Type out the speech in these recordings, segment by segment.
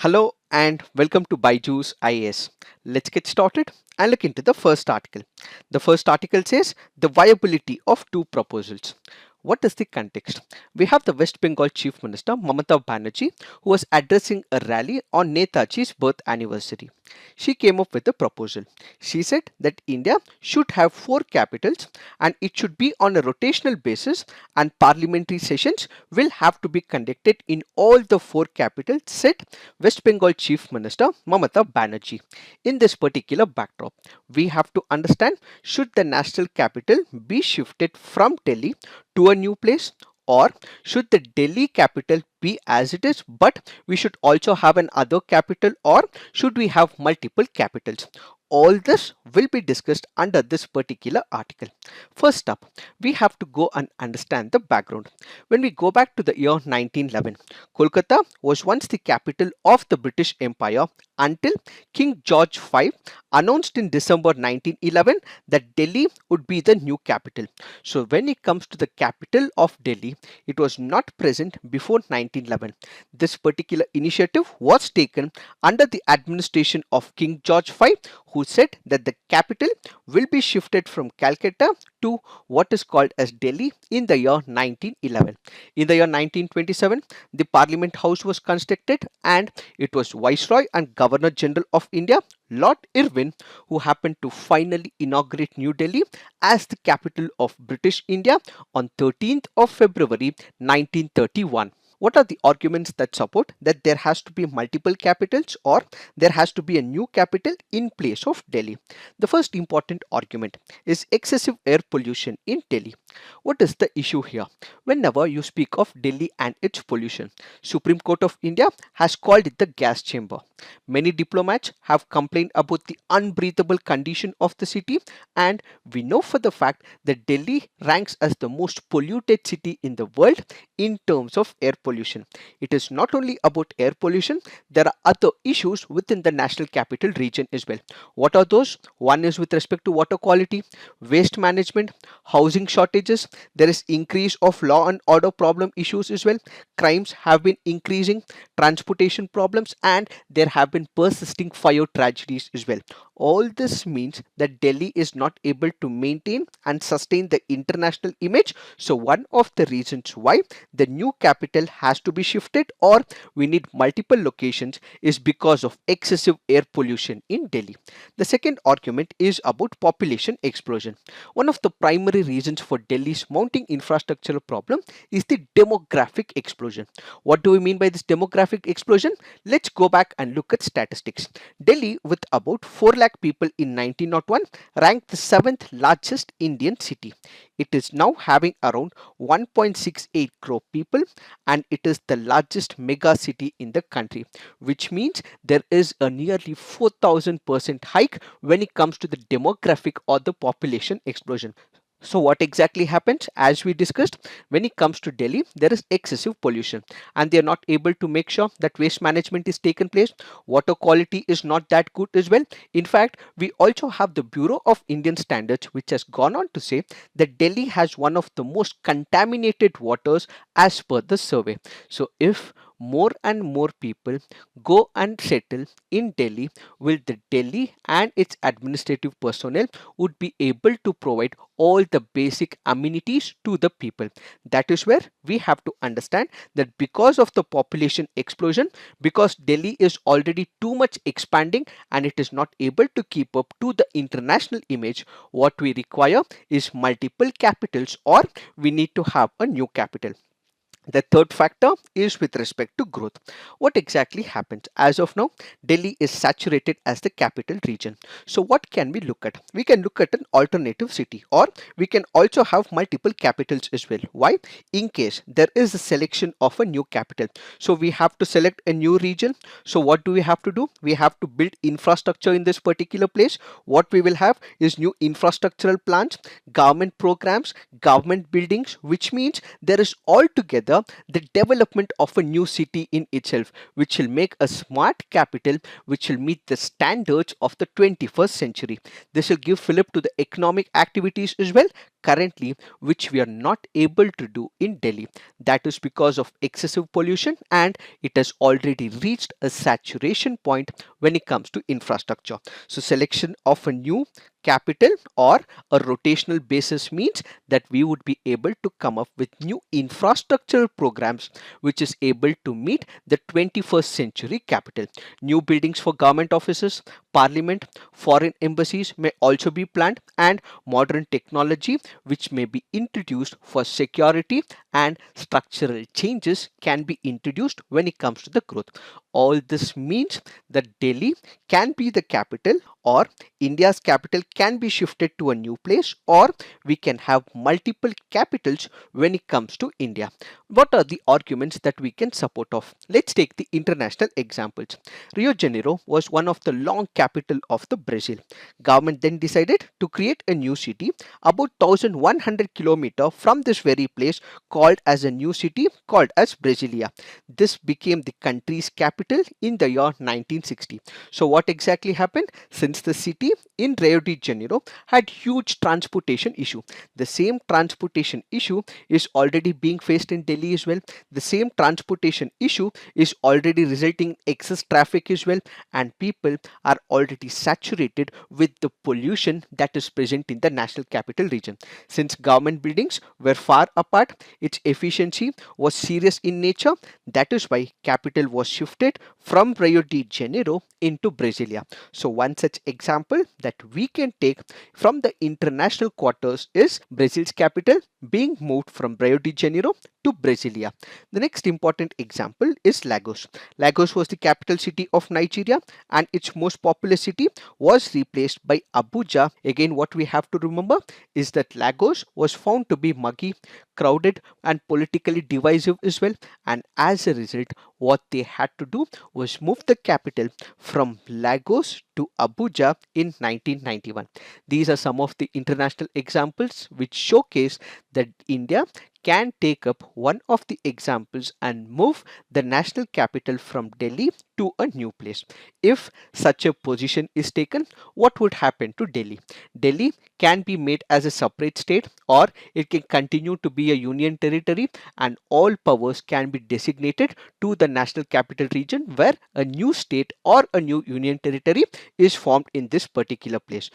Hello and welcome to Byju's IAS. Let's get started and look into the first article. The first article says the viability of two proposals. What is the context? We have the West Bengal Chief Minister Mamata Banerjee who was addressing a rally on Netaji's birth anniversary. She came up with a proposal. She said that India should have four capitals and it should be on a rotational basis, and parliamentary sessions will have to be conducted in all the four capitals, said West Bengal Chief Minister Mamata Banerjee. In this particular backdrop, we have to understand, should the national capital be shifted from Delhi to a new place, or should the Delhi capital be as it is, but we should also have an other capital, or should we have multiple capitals? All this will be discussed under this particular article. First up, we have to go and understand the background. When we go back to the year 1911, Kolkata was once the capital of the British Empire until King George V announced in December 1911 that Delhi would be the new capital. So when it comes to the capital of Delhi, it was not present before 1911. This particular initiative was taken under the administration of King George V, who said that the capital will be shifted from Calcutta to what is called as Delhi in the year 1911. In the year 1927, the Parliament House was constructed and it was Viceroy and Governor General of India, Lord Irwin, who happened to finally inaugurate New Delhi as the capital of British India on 13th of February 1931. What are the arguments that support that there has to be multiple capitals or there has to be a new capital in place of Delhi? The first important argument is excessive air pollution in Delhi. What is the issue here? Whenever you speak of Delhi and its pollution, Supreme Court of India has called it the gas chamber. Many diplomats have complained about the unbreathable condition of the city, and we know for the fact that Delhi ranks as the most polluted city in the world in terms of air pollution. It is not only about air pollution, there are other issues within the national capital region as well. What are those? One is with respect to water quality, waste management, housing shortages. There is increase of law and order problem issues as well. Crimes have been increasing, transportation problems, and there have been persisting fire tragedies as well. All this means that Delhi is not able to maintain and sustain the international image. So one of the reasons why the new capital has to be shifted or we need multiple locations is because of excessive air pollution in Delhi. The second argument is about population explosion. One of the primary reasons for Delhi's mounting infrastructural problem is the demographic explosion. What do we mean by this demographic explosion? Let's go back and look at statistics. Delhi, with about 4 lakh people in 1901, ranked the 7th largest Indian city. It is now having around 1.68 crore people, and it is the largest mega city in the country, which means there is a nearly 4000% hike when it comes to the demographic or the population explosion. So what exactly happens? As we discussed, when it comes to Delhi, there is excessive pollution and they are not able to make sure that waste management is taken place. Water quality is not that good as well. In fact, we also have the Bureau of Indian Standards, which has gone on to say that Delhi has one of the most contaminated waters as per the survey. So if more and more people go and settle in Delhi, will the Delhi and its administrative personnel would be able to provide all the basic amenities to the people. That is where we have to understand that because of the population explosion, because Delhi is already too much expanding and it is not able to keep up to the international image, what we require is multiple capitals or we need to have a new capital. The third factor is with respect to growth. What exactly happens? As of now, Delhi is saturated as the capital region. So what can we look at? We can look at an alternative city or we can also have multiple capitals as well. Why? In case there is a selection of a new capital. So we have to select a new region. So what do we have to do? We have to build infrastructure in this particular place. What we will have is new infrastructural plans, government programs, government buildings, which means there is altogether the development of a new city in itself, which will make a smart capital which will meet the standards of the 21st century. This will give fillip to the economic activities as well, currently which we are not able to do in Delhi. That is because of excessive pollution, and it has already reached a saturation point when it comes to infrastructure. So selection of a new capital or a rotational basis means that we would be able to come up with new infrastructural programs which is able to meet the 21st century capital. New buildings for government offices, parliament, foreign embassies may also be planned, and modern technology which may be introduced for security and structural changes can be introduced when it comes to the growth. All this means that Delhi can be the capital, or India's capital can be shifted to a new place, or we can have multiple capitals when it comes to India. What are the arguments that we can support of? Let's take the international examples. Rio de Janeiro was one of the long capital of the Brazil. Government then decided to create a new city about 1100 kilometer from this very place, called as a new city called as Brasilia. This became the country's capital in the year 1960. So what exactly happened? Since the city in Rio de Janeiro had huge transportation issue, the same transportation issue is already being faced in Delhi as well. The same transportation issue is already resulting excess traffic as well, and people are already saturated with the pollution that is present in the national capital region. Since government buildings were far apart, its efficiency was serious in nature. That is why capital was shifted from Rio de Janeiro into Brasilia. So one such example that we can take from the international quarters is Brazil's capital being moved from Rio de Janeiro to Brasilia. The next important example is Lagos. Lagos was the capital city of Nigeria, and its most populous city was replaced by Abuja. Again, what we have to remember is that Lagos was found to be muggy, crowded, and politically divisive as well, and as a result, what they had to do was move the capital from Lagos to Abuja in 1991. These are some of the international examples which showcase that India can take up one of the examples and move the national capital from Delhi to a new place. If such a position is taken, what would happen to Delhi? Delhi can be made as a separate state, or it can continue to be a union territory, and all powers can be designated to the national capital region where a new state or a new union territory is formed in this particular place.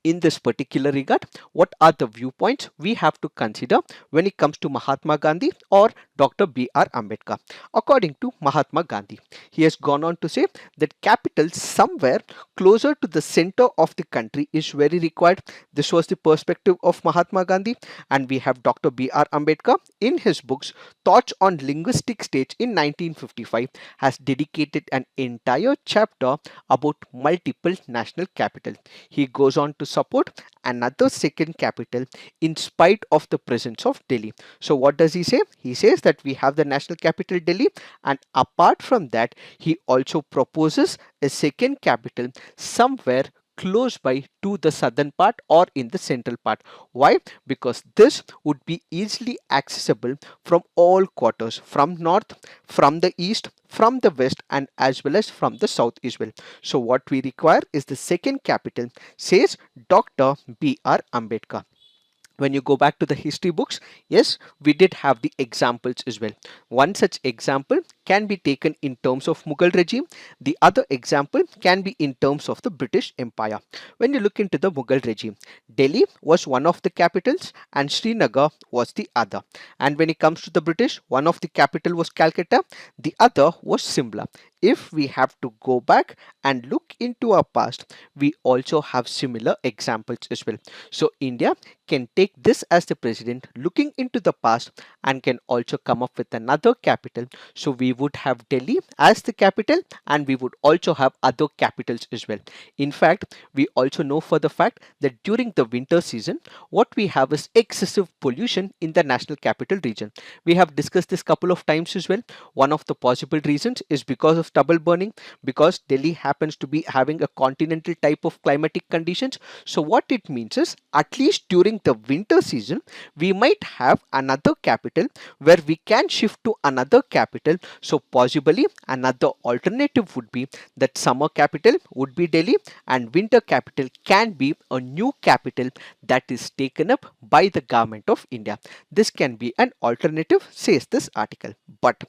In this particular regard, what are the viewpoints we have to consider when it comes to Mahatma Gandhi or Dr. B.R. Ambedkar? According to Mahatma Gandhi, he has gone on to say that capital somewhere closer to the center of the country is very required. This was the perspective of Mahatma Gandhi, and we have Dr. B.R. Ambedkar in his books Thoughts on Linguistic States in 1955 has dedicated an entire chapter about multiple national capital. He goes on to support another second capital in spite of the presence of Delhi. So what does he say? He says that we have the national capital Delhi, and apart from that, he also proposes a second capital somewhere close by to the southern part or in the central part. Why? Because this would be easily accessible from all quarters, from north, from the east, from the west, and as well as from the south as well. So what we require is the second capital, says Dr. B.R. Ambedkar. When you go back to the history books, yes, we did have the examples as well. One such example can be taken in terms of Mughal regime. The other example can be in terms of the British Empire. When you look into the Mughal regime, Delhi was one of the capitals and Srinagar was the other. And when it comes to the British, one of the capital was Calcutta, the other was Simla. If we have to go back and look into our past, we also have similar examples as well. So India can take this as the precedent, looking into the past, and can also come up with another capital. So we would have Delhi as the capital, and we would also have other capitals as well. In fact, we also know for the fact that during the winter season, what we have is excessive pollution in the national capital region. We have discussed this couple of times as well. One of the possible reasons is because of stubble burning, because Delhi happens to be having a continental type of climatic conditions. So what it means is at least during the winter season, we might have another capital where we can shift to another capital. So possibly another alternative would be that summer capital would be Delhi and winter capital can be a new capital that is taken up by the government of India. This can be an alternative, says this article. But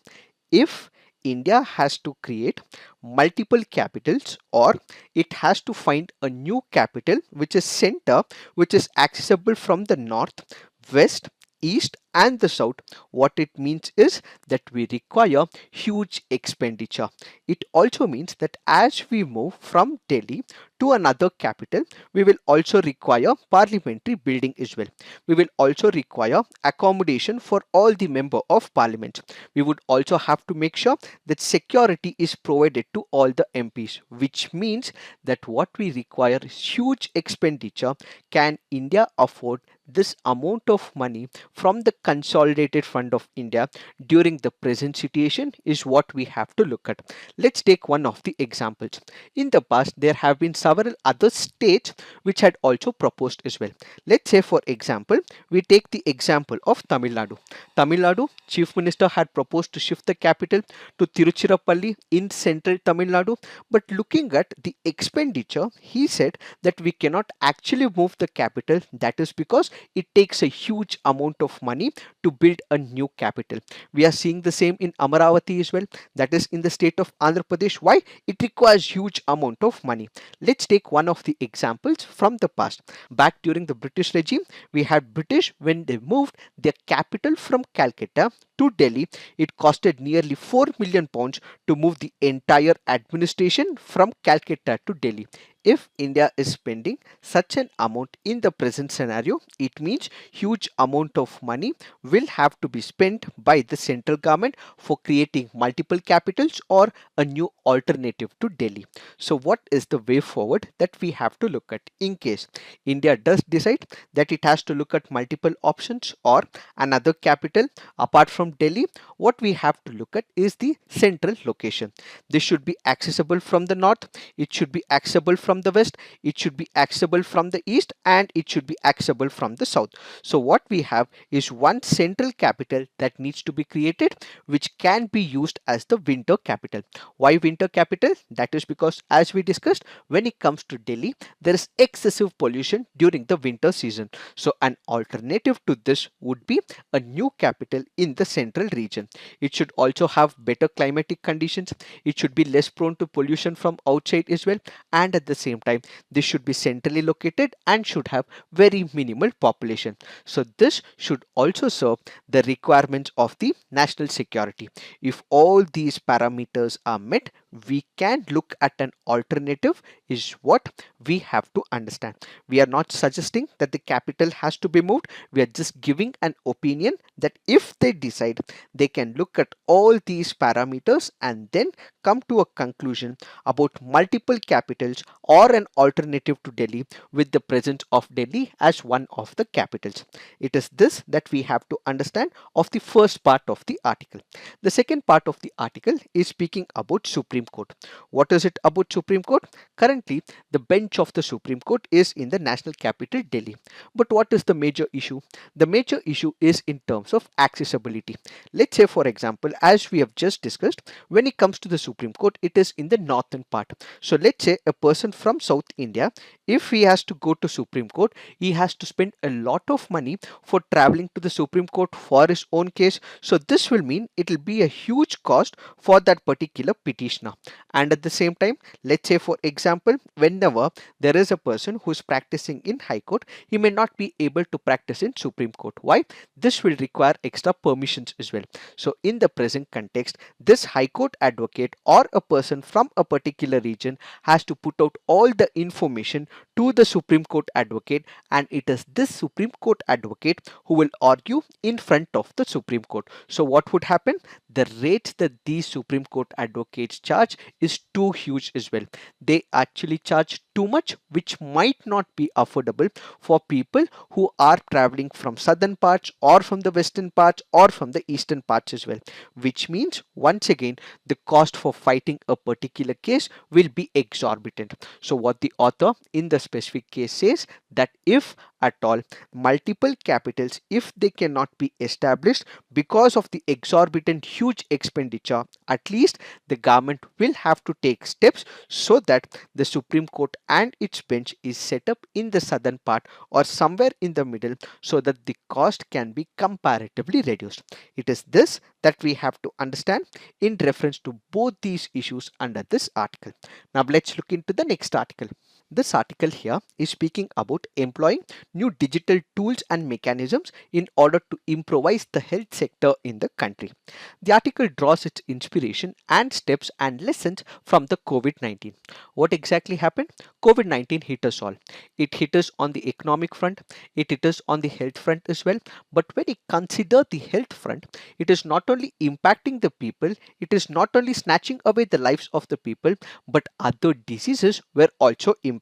if India has to create multiple capitals, or it has to find a new capital which is center, which is accessible from the north, west, east and the south, what it means is that we require huge expenditure. It also means that as we move from Delhi to another capital, we will also require parliamentary building as well. We will also require accommodation for all the member of parliament. We would also have to make sure that security is provided to all the MPs, which means that what we require is huge expenditure. Can India afford this amount of money from the consolidated fund of India during the present situation is what we have to look at. Let's take one of the examples. In the past, there have been several other states which had also proposed as well. Let's say, for example, we take the example of Tamil Nadu. Tamil Nadu Chief Minister had proposed to shift the capital to Tiruchirappalli in central Tamil Nadu, but looking at the expenditure, he said that we cannot actually move the capital. That is because it takes a huge amount of money to build a new capital. We are seeing the same in Amaravati as well, that is in the state of Andhra Pradesh. Why? It requires huge amount of money. Let's take one of the examples from the past. Back during the British regime, we had British when they moved their capital from Calcutta to Delhi. It costed nearly 4 million pounds to move the entire administration from Calcutta to Delhi. If India is spending such an amount in the present scenario, it means huge amount of money will have to be spent by the central government for creating multiple capitals or a new alternative to Delhi. So what is the way forward that we have to look at in case India does decide that it has to look at multiple options or another capital apart from Delhi? What we have to look at is the central location. This should be accessible from the north, it should be accessible from the west, it should be accessible from the east and it should be accessible from the south. So what we have is one central capital that needs to be created, which can be used as the winter capital. Why winter capital? That is because, as we discussed, when it comes to Delhi, there is excessive pollution during the winter season. So an alternative to this would be a new capital in the central region. It should also have better climatic conditions, it should be less prone to pollution from outside as well, and at the same time this should be centrally located and should have very minimal population. So this should also serve the requirements of the national security. If all these parameters are met, we can look at an alternative is what we have to understand. We are not suggesting that the capital has to be moved. We are just giving an opinion that if they decide, they can look at all these parameters and then come to a conclusion about multiple capitals or an alternative to Delhi with the presence of Delhi as one of the capitals. It is this that we have to understand of the first part of the article. The second part of the article is speaking about Supreme Court. What is it about Supreme Court? Currently, the bench of the Supreme Court is in the national capital Delhi. But what is the major issue? The major issue is in terms of accessibility. Let's say, for example, as we have just discussed, when it comes to the Supreme Court, it is in the northern part. So let's say a person from South India, if he has to go to Supreme Court, he has to spend a lot of money for traveling to the Supreme Court for his own case. So this will mean it will be a huge cost for that particular petitioner. And at the same time, let's say for example, whenever there is a person who is practicing in High Court, he may not be able to practice in Supreme Court. Why? This will require extra permissions as well. So in the present context, this High Court advocate or a person from a particular region has to put out all the information to the Supreme Court advocate, and it is this Supreme Court advocate who will argue in front of the Supreme Court. So what would happen? The rates that these Supreme Court advocates charge is too huge as well. They actually charge too much, which might not be affordable for people who are traveling from southern parts or from the western parts or from the eastern parts as well, which means once again the cost for fighting a particular case will be exorbitant. So what the author in in the specific case says that if at all multiple capitals, if they cannot be established because of the exorbitant huge expenditure, at least the government will have to take steps so that the Supreme Court and its bench is set up in the southern part or somewhere in the middle so that the cost can be comparatively reduced. It is this that we have to understand in reference to both these issues under this article. Now let's look into the next article. This article here is speaking about employing new digital tools and mechanisms in order to improvise the health sector in the country. The article draws its inspiration and steps and lessons from the COVID-19. What exactly happened? COVID-19 hit us all. It hit us on the economic front, it hit us on the health front as well. But when you consider the health front, it is not only impacting the people, it is not only snatching away the lives of the people, but other diseases were also impacted.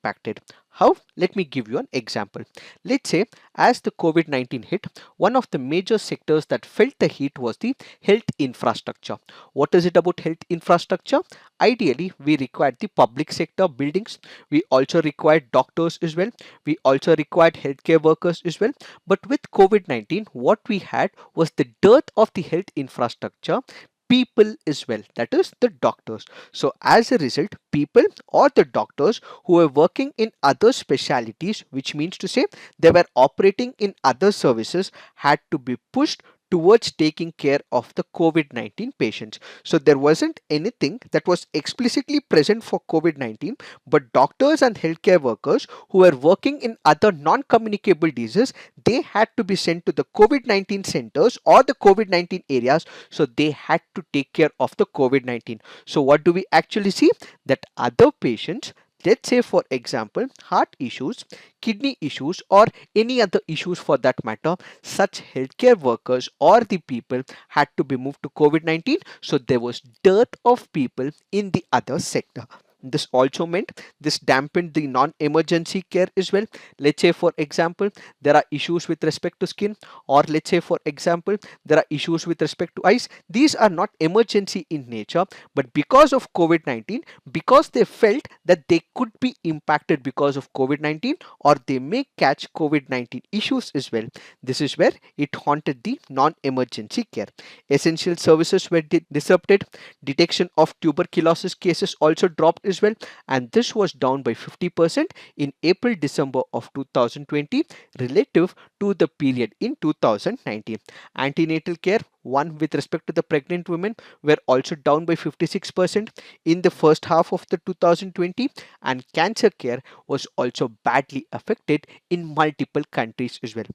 How? Let me give you an example. Let's say as the COVID-19 hit, one of the major sectors that felt the heat was the health infrastructure. What is it about health infrastructure? Ideally, we required the public sector buildings. We also required doctors as well. We also required healthcare workers as well. But with COVID-19, what we had was the dearth of the health infrastructure, people as well, that is the doctors. So as a result, people or the doctors who were working in other specialities, which means to say they were operating in other services, had to be pushed towards taking care of the COVID-19 patients. So there wasn't anything that was explicitly present for COVID-19, but doctors and healthcare workers who were working in other non-communicable diseases, they had to be sent to the COVID-19 centers or the COVID-19 areas, so they had to take care of the COVID-19. So what do we actually see? That other patients, let's say for example heart issues, kidney issues, or any other issues for that matter, such healthcare workers or the people had to be moved to COVID-19, so there was dearth of people in the other sector. This also meant this dampened the non-emergency care as well. Let's say for example there are issues with respect to skin, or let's say for example there are issues with respect to eyes. These are not emergency in nature, but because of COVID-19, because they felt that they could be impacted because of COVID-19, or they may catch COVID-19 issues as well, this is where it haunted the non-emergency care. Essential services were disrupted. Detection of tuberculosis cases also dropped as well, and this was down by 50% in April December of 2020 relative to the period in 2019. Antenatal care, one with respect to the pregnant women, were also down by 56% in the first half of the 2020, and cancer care was also badly affected in multiple countries as well.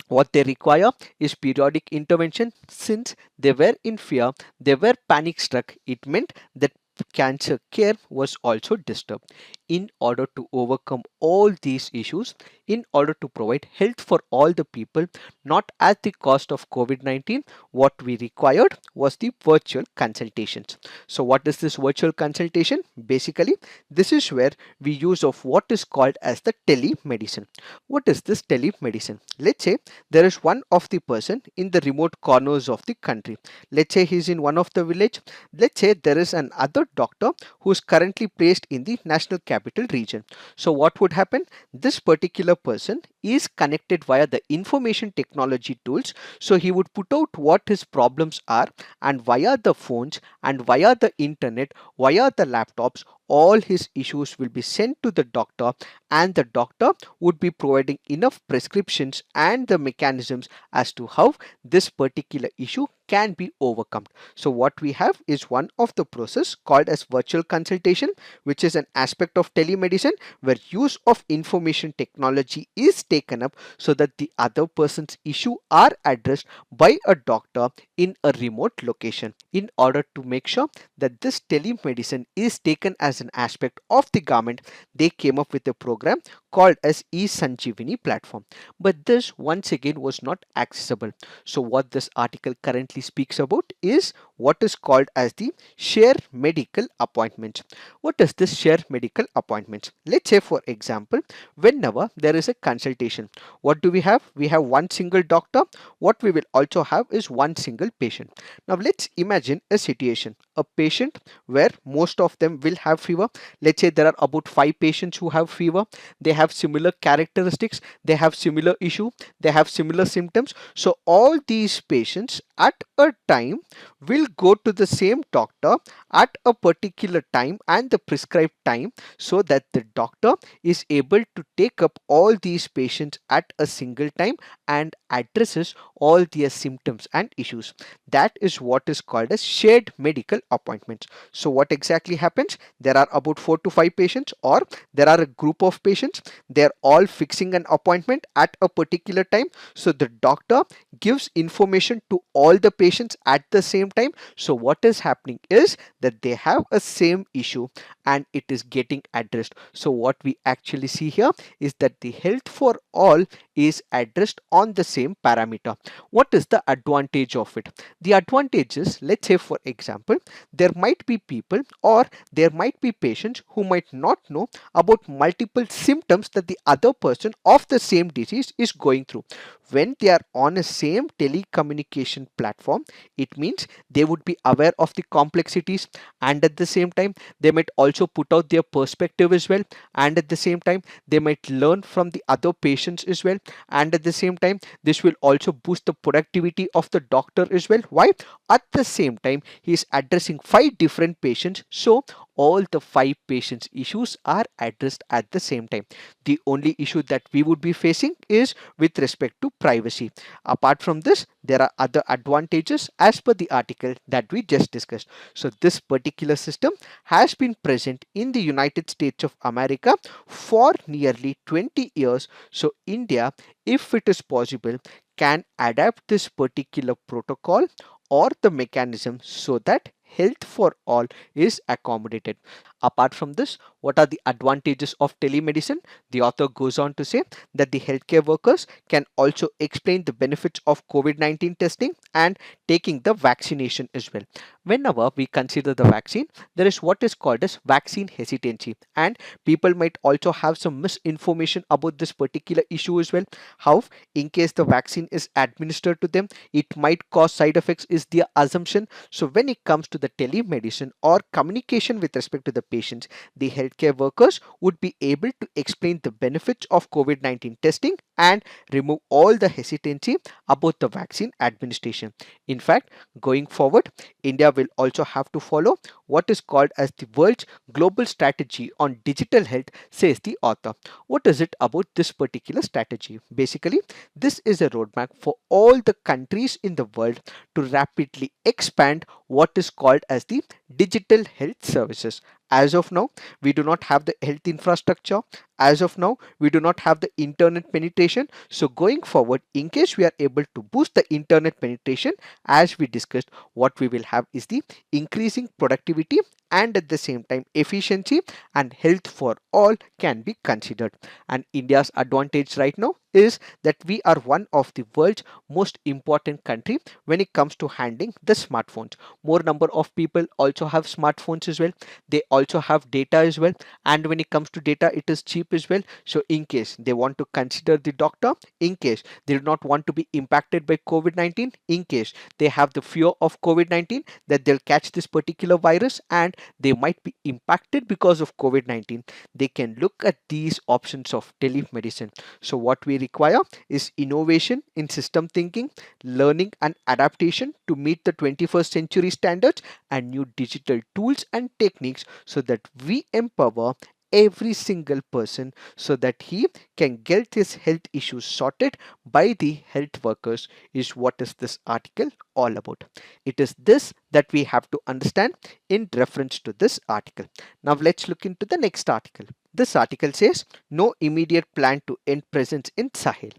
What they require is periodic intervention. Since they were in fear, they were panic struck, it meant that cancer care was also disturbed. In order to overcome all these issues, in order to provide health for all the people, not at the cost of COVID-19, what we required was the virtual consultations. So what is this virtual consultation? Basically, this is where we use of what is called as the telemedicine. What is this telemedicine? Let's say there is one of the person in the remote corners of the country. Let's say he's in one of the village. Let's say there is another doctor who is currently placed in the national capital region. So what would happen? This particular person is connected via the information technology tools. So he would put out what his problems are, and via the phones and via the internet, via the laptops, all his issues will be sent to the doctor, and the doctor would be providing enough prescriptions and the mechanisms as to how this particular issue can be overcome. So what we have is one of the process called as virtual consultation, which is an aspect of telemedicine where use of information technology is taken up so that the other person's issue are addressed by a doctor in a remote location. In order to make sure that this telemedicine is taken as an aspect of the government, they came up with a program called as eSanjeevani platform. But this once again was not accessible. So what this article currently speaks about is what is called as the share medical appointments. What is this share medical appointments? Let's say for example, whenever there is a consultation, what do we have? We have one single doctor. What we will also have is one single patient. Now let's imagine a situation, a patient where most of them will have fever. Let's say there are about 5 patients who have fever. They have similar characteristics, they have similar issue, they have similar symptoms. So all these patients at a time will go to the same doctor at a particular time and the prescribed time, so that the doctor is able to take up all these patients at a single time and addresses all their symptoms and issues. That is what is called as shared medical appointments. So what exactly happens? There are about 4 to 5 patients, or there are a group of patients. They're all fixing an appointment at a particular time. So the doctor gives information to all the patients at the same time. So what is happening is that they have a same issue and it is getting addressed. So what we actually see here is that the health for all is addressed on the same parameter. What is the advantage of it? The advantage is, let's say for example, there might be people or there might be patients who might not know about multiple symptoms that the other person of the same disease is going through. When they are on a same telecommunication platform, it means they would be aware of the complexities, and at the same time they might also put out their perspective as well, and at the same time they might learn from the other patients as well, and at the same time this will also boost the productivity of the doctor as well. Why? At the same time he is addressing 5 different patients, so all the 5 patients issues are addressed at the same time. The only issue that we would be facing is with respect to privacy. Apart from this, there are other advantages as per the article that we just discussed. So this particular system has been present in the United States of America for nearly 20 years. So India, if it is possible, can adapt this particular protocol or the mechanism so that health for all is accommodated. Apart from this, what are the advantages of telemedicine? The author goes on to say that the healthcare workers can also explain the benefits of COVID-19 testing and taking the vaccination as well. Whenever we consider the vaccine, there is what is called as vaccine hesitancy, and people might also have some misinformation about this particular issue as well. How, in case the vaccine is administered to them, it might cause side effects is the assumption. So when it comes to the telemedicine or communication with respect to the patients, the healthcare workers would be able to explain the benefits of COVID-19 testing and remove all the hesitancy about the vaccine administration. In fact, going forward, India will also have to follow what is called as the world's global strategy on digital health, says the author. What is it about this particular strategy? Basically, this is a roadmap for all the countries in the world to rapidly expand what is called as the digital health services. As of now, we do not have the health infrastructure. As of now, we do not have the internet penetration. So going forward, in case we are able to boost the internet penetration, as we discussed, what we will have is the increasing productivity and at the same time efficiency, and health for all can be considered. And India's advantage right now is that we are one of the world's most important country when it comes to handling the smartphones. More number of people also have smartphones as well. They also have data as well, and when it comes to data, it is cheap as well. So in case they want to consider the doctor, in case they do not want to be impacted by COVID-19, in case they have the fear of COVID-19 that they'll catch this particular virus and they might be impacted because of COVID-19, they can look at these options of telemedicine. So what we require is innovation in system thinking, learning and adaptation to meet the 21st century standards, and new digital tools and techniques so that we empower every single person so that he can get his health issues sorted by the health workers, is what is this article all about. It is this that we have to understand in reference to this article. Now let's look into the next article. This article says no immediate plan to end presence in Sahel.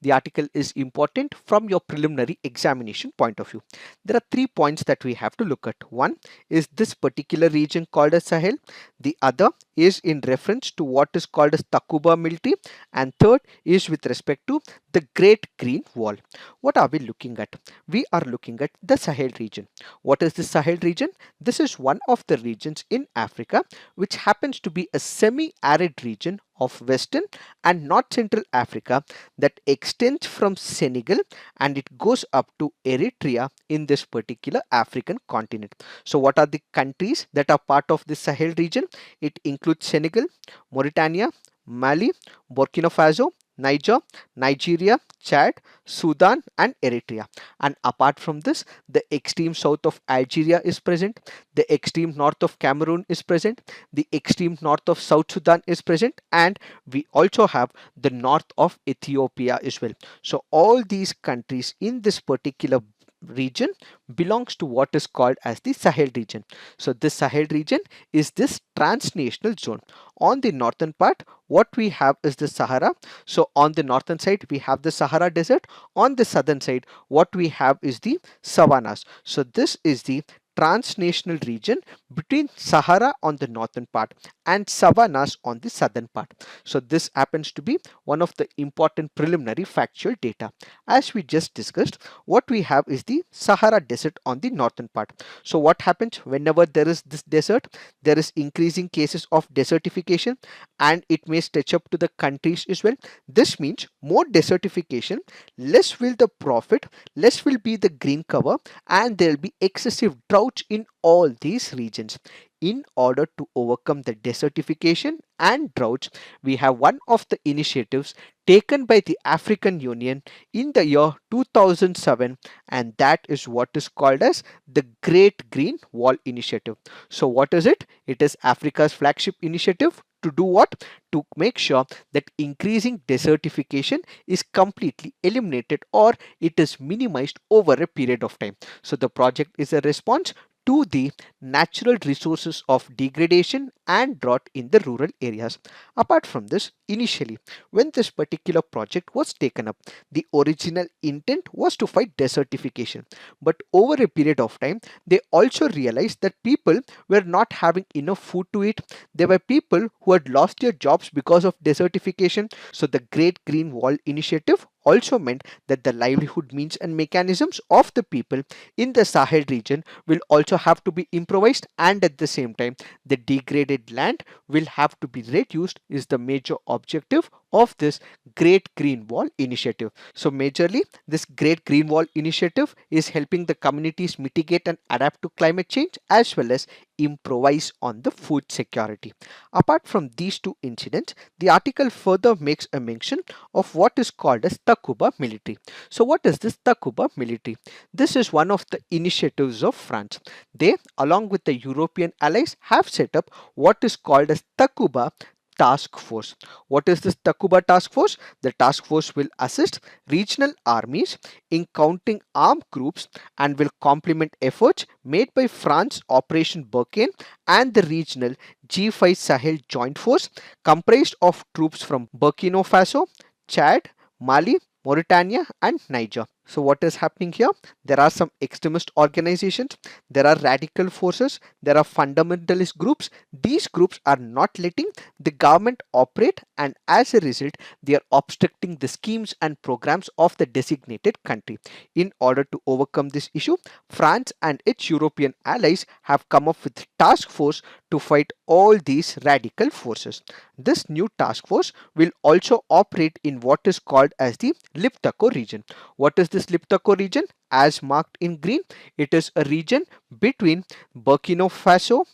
The article is important from your preliminary examination point of view. There are 3 points that we have to look at. One is this particular region called as Sahel. The other is in reference to what is called as Takuba military, and third is with respect to the Great Green Wall. What are we looking at? We are looking at the Sahel region. What is the Sahel region? This is one of the regions in Africa which happens to be a semi-arid region of Western and North Central Africa that extends from Senegal and it goes up to Eritrea in this particular African continent. So what are the countries that are part of the Sahel region? It includes Senegal, Mauritania, Mali, Burkina Faso, Niger, Nigeria, Chad, Sudan, and Eritrea. And apart from this, the extreme south of Algeria is present, the extreme north of Cameroon is present, the extreme north of South Sudan is present, and we also have the north of Ethiopia as well. So all these countries in this particular region belongs to what is called as the Sahel region. So this Sahel region is this transnational zone. On the northern part, what we have is the Sahara. So on the northern side, we have the Sahara Desert. On the southern side, what we have is the savannas. So this is the transnational region between Sahara on the northern part and savannas on the southern part. So this happens to be one of the important preliminary factual data. As we just discussed, what we have is the Sahara Desert on the northern part. So what happens whenever there is this desert? There is increasing cases of desertification and it may stretch up to the countries as well. This means more desertification, less will the profit, less will be the green cover, and there will be excessive droughts in all these regions. In order to overcome the desertification and droughts, we have one of the initiatives taken by the African Union in the year 2007, and that is what is called as the Great Green Wall Initiative. So what is it? It is Africa's flagship initiative to do what? To make sure that increasing desertification is completely eliminated or it is minimized over a period of time. So the project is a response to the natural resources of degradation and drought in the rural areas. Apart from this, initially, when this particular project was taken up, the original intent was to fight desertification. But over a period of time, they also realized that people were not having enough food to eat. There were people who had lost their jobs because of desertification. So the Great Green Wall Initiative also meant that the livelihood means and mechanisms of the people in the Sahel region will also have to be improvised, and at the same time the degraded land will have to be reduced is the major objective of this Great Green Wall Initiative. So majorly this Great Green Wall Initiative is helping the communities mitigate and adapt to climate change as well as improvise on the food security. Apart from these two incidents, the article further makes a mention of what is called as Takuba military. So what is this Takuba military? This is one of the initiatives of France. They, along with the European allies, have set up what is called as Takuba Task Force. What is this Takuba Task Force? The task force will assist regional armies in counting armed groups and will complement efforts made by France Operation Barkhane and the regional G5 Sahel Joint Force comprised of troops from Burkina Faso, Chad, Mali, Mauritania, and Niger. So what is happening here? There are some extremist organizations, there are radical forces, there are fundamentalist groups. These groups are not letting the government operate, and as a result, they are obstructing the schemes and programs of the designated country. In order to overcome this issue, France and its European allies have come up with a task force to fight all these radical forces. This new task force will also operate in what is called as the Liptako region. What is this Liptako region? As marked in green, it is a region between Burkina Faso,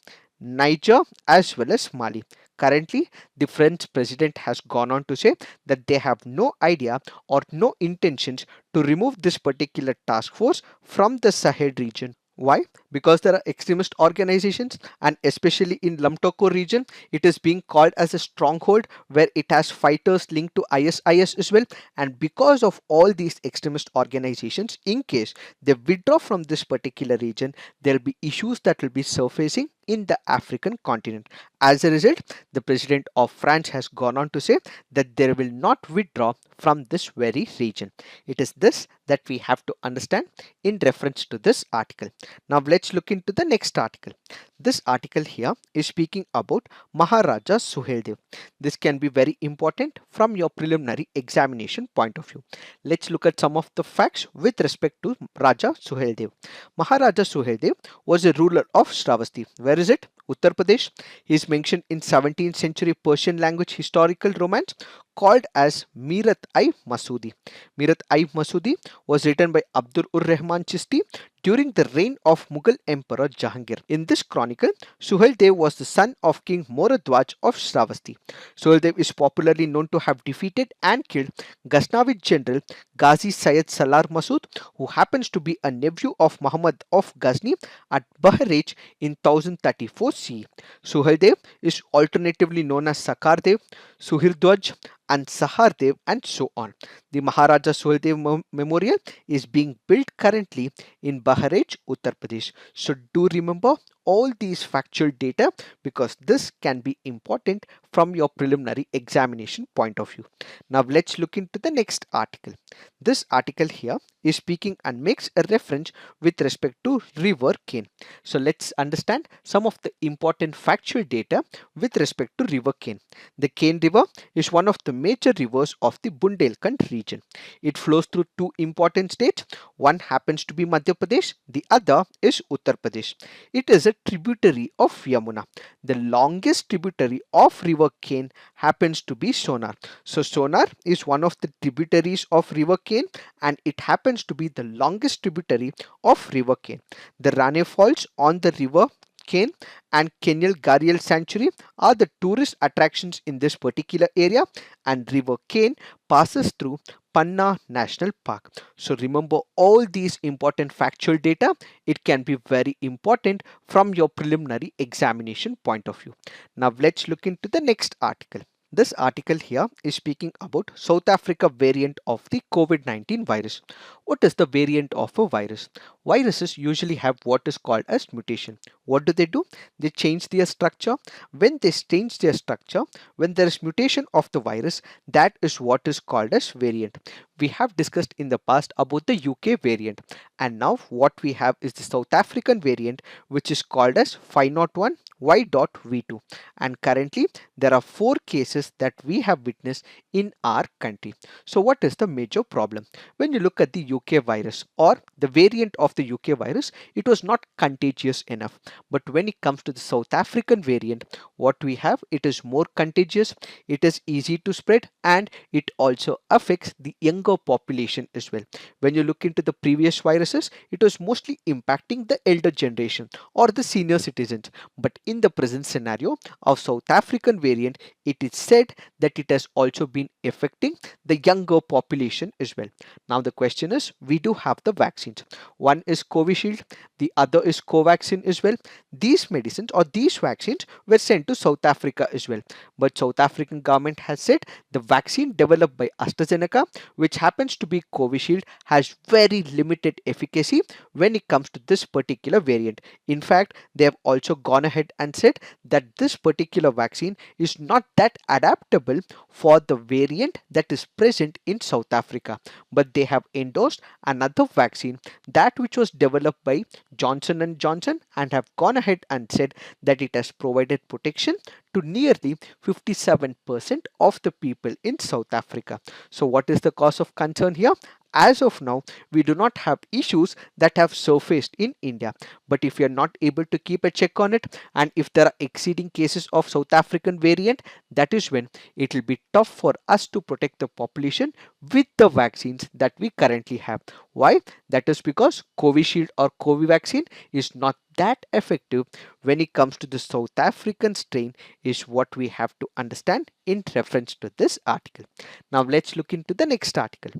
Niger, as well as Mali. Currently, the French president has gone on to say that they have no idea or no intentions to remove this particular task force from the Sahel region. Why? Because there are extremist organizations, and especially in Lamtoko region, it is being called as a stronghold where it has fighters linked to ISIS as well. And because of all these extremist organizations, in case they withdraw from this particular region, there will be issues that will be surfacing in the African continent. As a result, the president of France has gone on to say that they will not withdraw from this very region. It is this that we have to understand in reference to this article. Now let's look into the next article. This article here is speaking about Maharaja Suheldev. This can be very important from your preliminary examination point of view. Let's look at some of the facts with respect to Raja Suheldev. Maharaja Suheldev was a ruler of Shravasti. Where is it? Uttar Pradesh. He is mentioned in 17th century Persian language historical romance called as Mirat-i Masudi. Mirat-i Masudi was written by Abdul ur Rahman Chisti during the reign of Mughal Emperor Jahangir. In this chronicle, Suheldev was the son of King Moradwaj of Shravasti. Suheldev is popularly known to have defeated and killed Ghaznavid general Ghazi Syed Salar Masood, who happens to be a nephew of Muhammad of Ghazni at Bahrej in 1034 CE. Suheldev is alternatively known as Sakardev, Suhirdwaj, and Sahardev, and so on. The Maharaja Suheldev Memorial is being built currently in Bahrej, Uttar Pradesh. So do remember all these factual data because this can be important from your preliminary examination point of view. Now let's look into the next article. This article here is speaking and makes a reference with respect to River Ken. So let's understand some of the important factual data with respect to River Ken. The Ken River is one of the major rivers of the Bundelkhand region. It flows through two important states. One happens to be Madhya Pradesh, the other is Uttar Pradesh. It is a tributary of Yamuna. The longest tributary of River Ken happens to be Sonar. So Sonar is one of the tributaries of River Ken and it happens to be the longest tributary of River Ken. The Rane Falls on the River Ken and Kenyal Garial Sanctuary are the tourist attractions in this particular area, and River Ken passes through Panna National Park. So remember all these important factual data. It can be very important from your preliminary examination point of view. Now let's look into the next article. This article here is speaking about South Africa variant of the COVID-19 virus. What is the variant of a virus? Viruses usually have what is called as mutation. What do? They change their structure. When they change their structure, when there is mutation of the virus, that is what is called as variant. We have discussed in the past about the UK variant, and now what we have is the South African variant, which is called as 501 Y.V2, and currently there are 4 cases that we have witnessed in our country. So what is the major problem? When you look at the UK virus or the variant of the UK virus, it was not contagious enough. But when it comes to the South African variant, what we have, it is more contagious, it is easy to spread, and it also affects the younger population as well. When you look into the previous viruses, it was mostly impacting the elder generation or the senior citizens. But in the present scenario of South African variant, it is said that it has also been affecting the younger population as well. Now the question is, we do have the vaccines. One is Covishield, the other is Covaxin as well. These medicines or these vaccines were sent to South Africa as well. But South African government has said the vaccine developed by AstraZeneca, which happens to be Covishield, has very limited efficacy when it comes to this particular variant. In fact, they have also gone ahead and said that this particular vaccine is not that adaptable for the variant that is present in South Africa. But they have endorsed another vaccine, that which was developed by Johnson and Johnson, and have gone ahead and said that it has provided protection to nearly 57% of the people in South Africa. So what is the cause of concern here? As of now, we do not have issues that have surfaced in India. But if we are not able to keep a check on it, and if there are exceeding cases of South African variant, that is when it will be tough for us to protect the population with the vaccines that we currently have. Why? That is because Covishield or Covaxin is not that effective when it comes to the South African strain, is what we have to understand in reference to this article. Now let's look into the next article.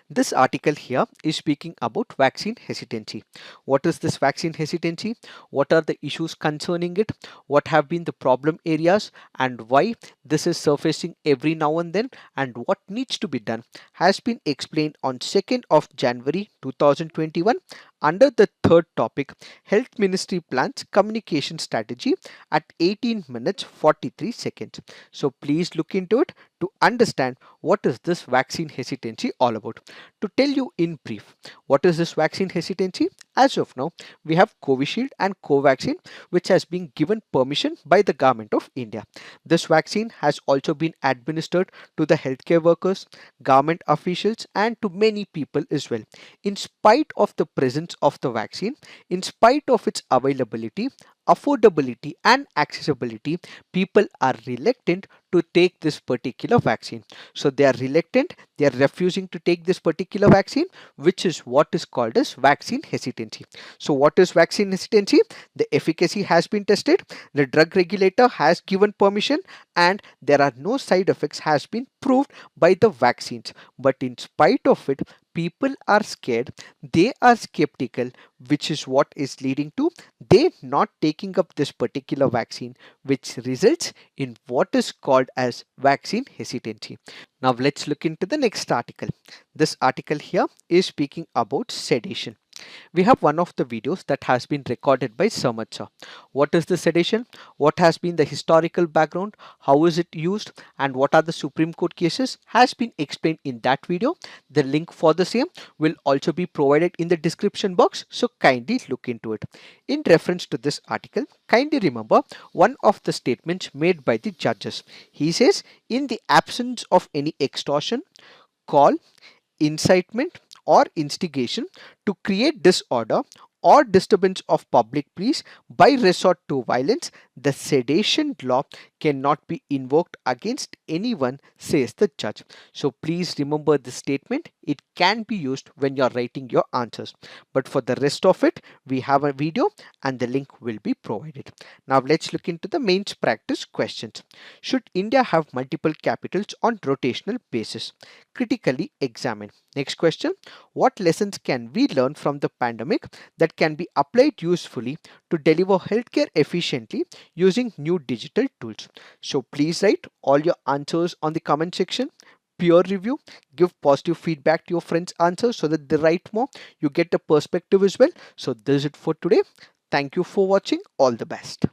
This article here is speaking about vaccine hesitancy. What is this vaccine hesitancy? What are the issues concerning it? What have been the problem areas and why this is surfacing every now and then, and what needs to be done has been explained on 2nd of January 2021 under the third topic, Health Ministry plans communication strategy at 18 minutes 43 seconds. So please look into it to understand what is this vaccine hesitancy all about. To tell you in brief, what is this vaccine hesitancy? As of now, we have Covishield and Covaxin, which has been given permission by the government of India. This vaccine has also been administered to the healthcare workers, government officials, and to many people as well. In spite of the presence of the vaccine, in spite of its availability, affordability, and accessibility, people are reluctant to take this particular vaccine. So they are reluctant, they are refusing to take this particular vaccine, which is what is called as vaccine hesitancy. So what is vaccine hesitancy? The efficacy has been tested, the drug regulator has given permission, and there are no side effects has been proved by the vaccines. But in spite of it, people are scared, they are skeptical, which is what is leading to they not taking up this particular vaccine, which results in what is called as vaccine hesitancy. Now let's look into the next article. This article here is speaking about sedation. We have one of the videos that has been recorded by Samad sir. What is the sedation? What has been the historical background? How is it used? And what are the Supreme Court cases has been explained in that video. The link for the same will also be provided in the description box, so kindly look into it. In reference to this article, kindly remember one of the statements made by the judges. He says, in the absence of any extortion, call, incitement, or instigation to create disorder or disturbance of public peace by resort to violence, the sedation law cannot be invoked against anyone, says the judge. So please remember this statement. It can be used when you're writing your answers. But for the rest of it, we have a video and the link will be provided. Now let's look into the mains practice questions. Should India have multiple capitals on rotational basis? Critically examine. Next question. What lessons can we learn from the pandemic that can be applied usefully to deliver healthcare efficiently using new digital tools? So please write all your answers on the comment section. Peer review, give positive feedback to your friends' answers so that they write more. You get a perspective as well. So this is it for today. Thank you for watching. All the best.